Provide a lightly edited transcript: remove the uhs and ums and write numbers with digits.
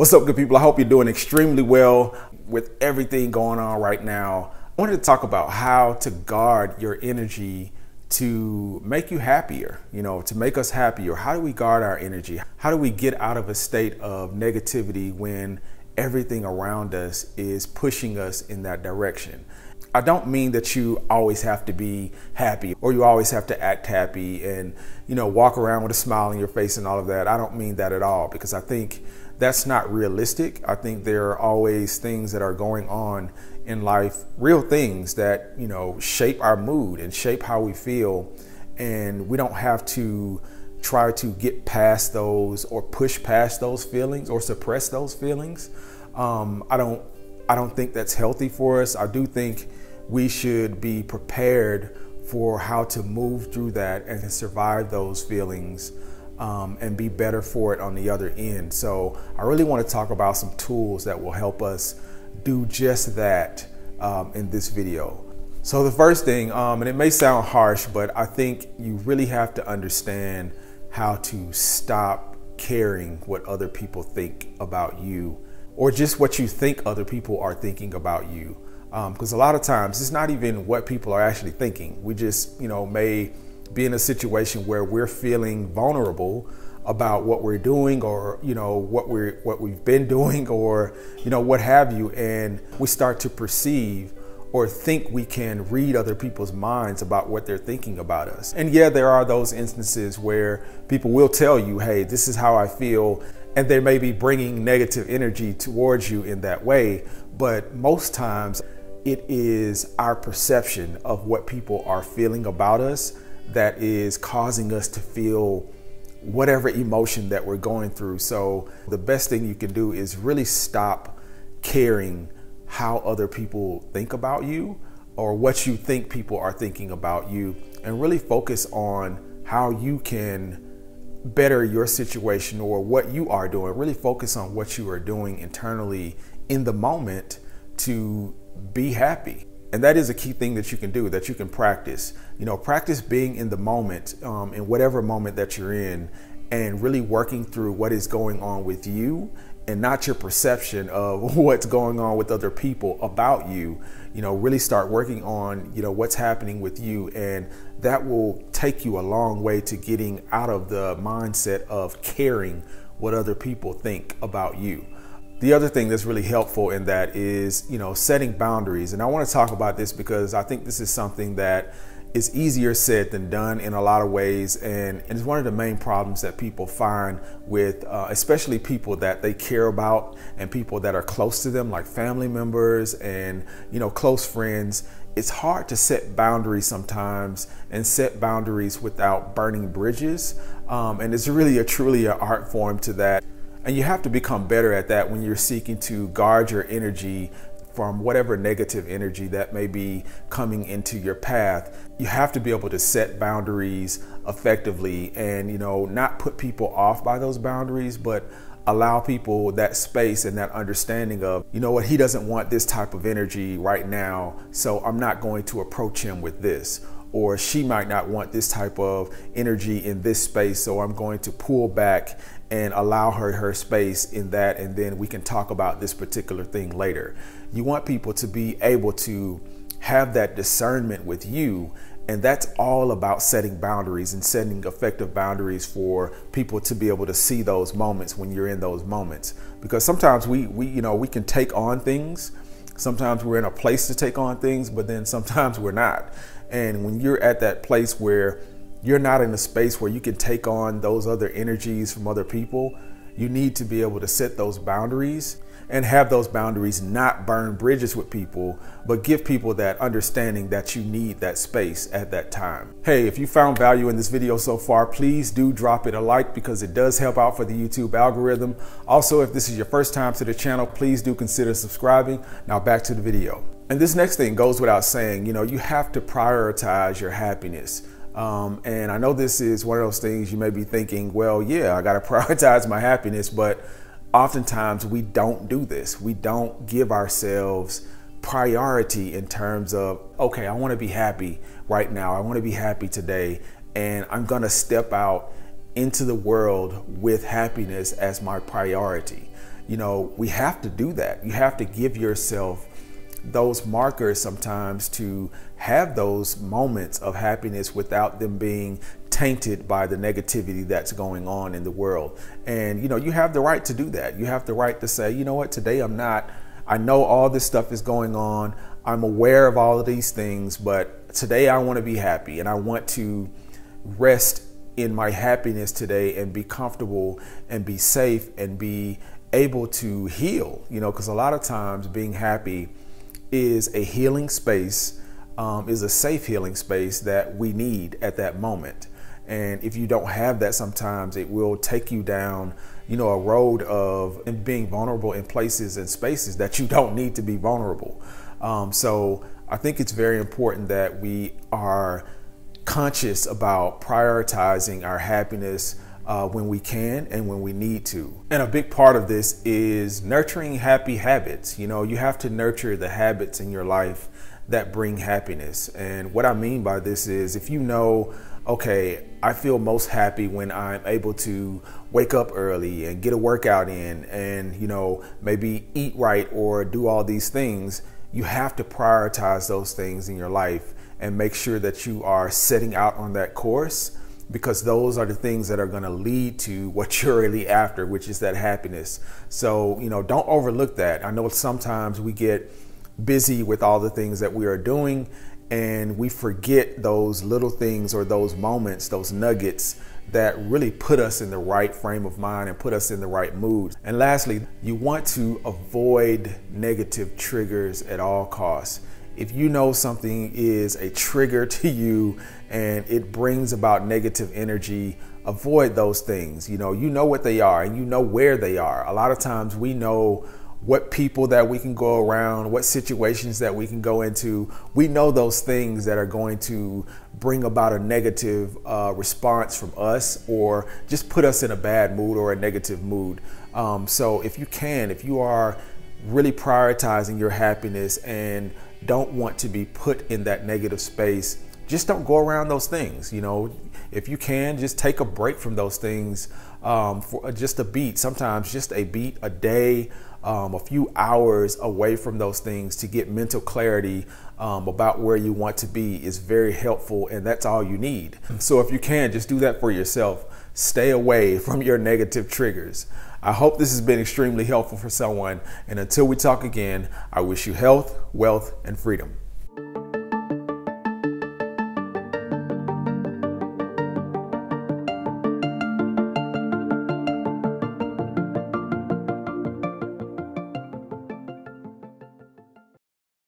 What's up, good people? I hope you're doing extremely well with everything going on right now. I wanted to talk about how to guard your energy to make you happier, to make us happier. How do we guard our energy? How do we get out of a state of negativity when everything around us is pushing us in that direction? I don't mean that you always have to be happy or you always have to act happy and, walk around with a smile on your face and all of that. I don't mean that at all, because I think that's not realistic. I think there are always things that are going on in life, real things that, shape our mood and shape how we feel. And we don't have to try to get past those or push past those feelings or suppress those feelings. I don't think that's healthy for us. I do think we should be prepared for how to move through that and survive those feelings and be better for it on the other end. So I really want to talk about some tools that will help us do just that in this video. So the first thing, and it may sound harsh, but I think you really have to understand how to stop caring what other people think about you, or just what you think other people are thinking about you. Because a lot of times it's not even what people are actually thinking. We just, may be in a situation where we're feeling vulnerable about what we're doing, or what we've been doing, or what have you, and we start to perceive or think we can read other people's minds about what they're thinking about us. And yeah, there are those instances where people will tell you, hey, this is how I feel, and they may be bringing negative energy towards you in that way. But most times it is our perception of what people are feeling about us that is causing us to feel whatever emotion that we're going through. So the best thing you can do is really stop caring how other people think about you or what you think people are thinking about you, and really focus on how you can better your situation or what you are doing. Really focus on what you are doing internally in the moment to be happy. And that is a key thing that you can do, that you can practice. Practice being in the moment, in whatever moment that you're in, and really working through what is going on with you and not your perception of what's going on with other people about you. Really start working on, what's happening with you, and that will take you a long way to getting out of the mindset of caring what other people think about you. The other thing that's really helpful in that is, setting boundaries. And I want to talk about this because I think this is something that is easier said than done in a lot of ways. And it's one of the main problems that people find with, especially people that they care about and people that are close to them, like family members and, close friends. It's hard to set boundaries sometimes, and set boundaries without burning bridges. And it's really truly an art form to that. And you have to become better at that when you're seeking to guard your energy from whatever negative energy that may be coming into your path. You have to be able to set boundaries effectively and, not put people off by those boundaries, but allow people that space and that understanding of, he doesn't want this type of energy right now, so I'm not going to approach him with this. Or she might not want this type of energy in this space, so I'm going to pull back and allow her space in that, and then we can talk about this particular thing later. You want people to be able to have that discernment with you, and that's all about setting boundaries and setting effective boundaries for people to be able to see those moments when you're in those moments. Because sometimes we can take on things. Sometimes we're in a place to take on things, but then sometimes we're not. And when you're at that place where you're not in a space where you can take on those other energies from other people, you need to be able to set those boundaries and have those boundaries not burn bridges with people, but give people that understanding that you need that space at that time. Hey, if you found value in this video so far, please do drop it a like, because it does help out for the YouTube algorithm. Also, if this is your first time to the channel, please do consider subscribing. Now back to the video. And this next thing goes without saying, you have to prioritize your happiness. And I know this is one of those things you may be thinking, well, yeah, I got to prioritize my happiness, but oftentimes we don't do this. We don't give ourselves priority in terms of, okay, I want to be happy right now. I want to be happy today, and I'm going to step out into the world with happiness as my priority. we have to do that. You have to give yourself those markers sometimes to have those moments of happiness without them being tainted by the negativity that's going on in the world. And you have the right to do that. You have the right to say, you know what, today I know all this stuff is going on. I'm aware of all of these things, but today I want to be happy and I want to rest in my happiness today and be comfortable and be safe and be able to heal, because a lot of times being happy is a healing space, is a safe healing space that we need at that moment. And if you don't have that, sometimes it will take you down, a road of being vulnerable in places and spaces that you don't need to be vulnerable. So I think it's very important that we are conscious about prioritizing our happiness when we can and when we need to. And a big part of this is nurturing happy habits. You have to nurture the habits in your life that bring happiness. And what I mean by this is if okay, I feel most happy when I'm able to wake up early and get a workout in and, maybe eat right or do all these things, you have to prioritize those things in your life and make sure that you are setting out on that course, because those are the things that are going to lead to what you're really after, which is that happiness. So, don't overlook that. I know sometimes we get busy with all the things that we are doing and we forget those little things or those moments, those nuggets that really put us in the right frame of mind and put us in the right mood. And lastly, you want to avoid negative triggers at all costs. If you know something is a trigger to you and it brings about negative energy, avoid those things. You know what they are and you know where they are. A lot of times we know what people that we can go around, what situations that we can go into. We know those things that are going to bring about a negative response from us or just put us in a bad mood or a negative mood. So if you are really prioritizing your happiness and don't want to be put in that negative space, just don't go around those things. If you can, just take a break from those things for just a beat, sometimes just a beat, a day, a few hours away from those things to get mental clarity about where you want to be is very helpful, and that's all you need. So if you can, just do that for yourself. Stay away from your negative triggers. I hope this has been extremely helpful for someone, and until we talk again, I wish you health, wealth, and freedom.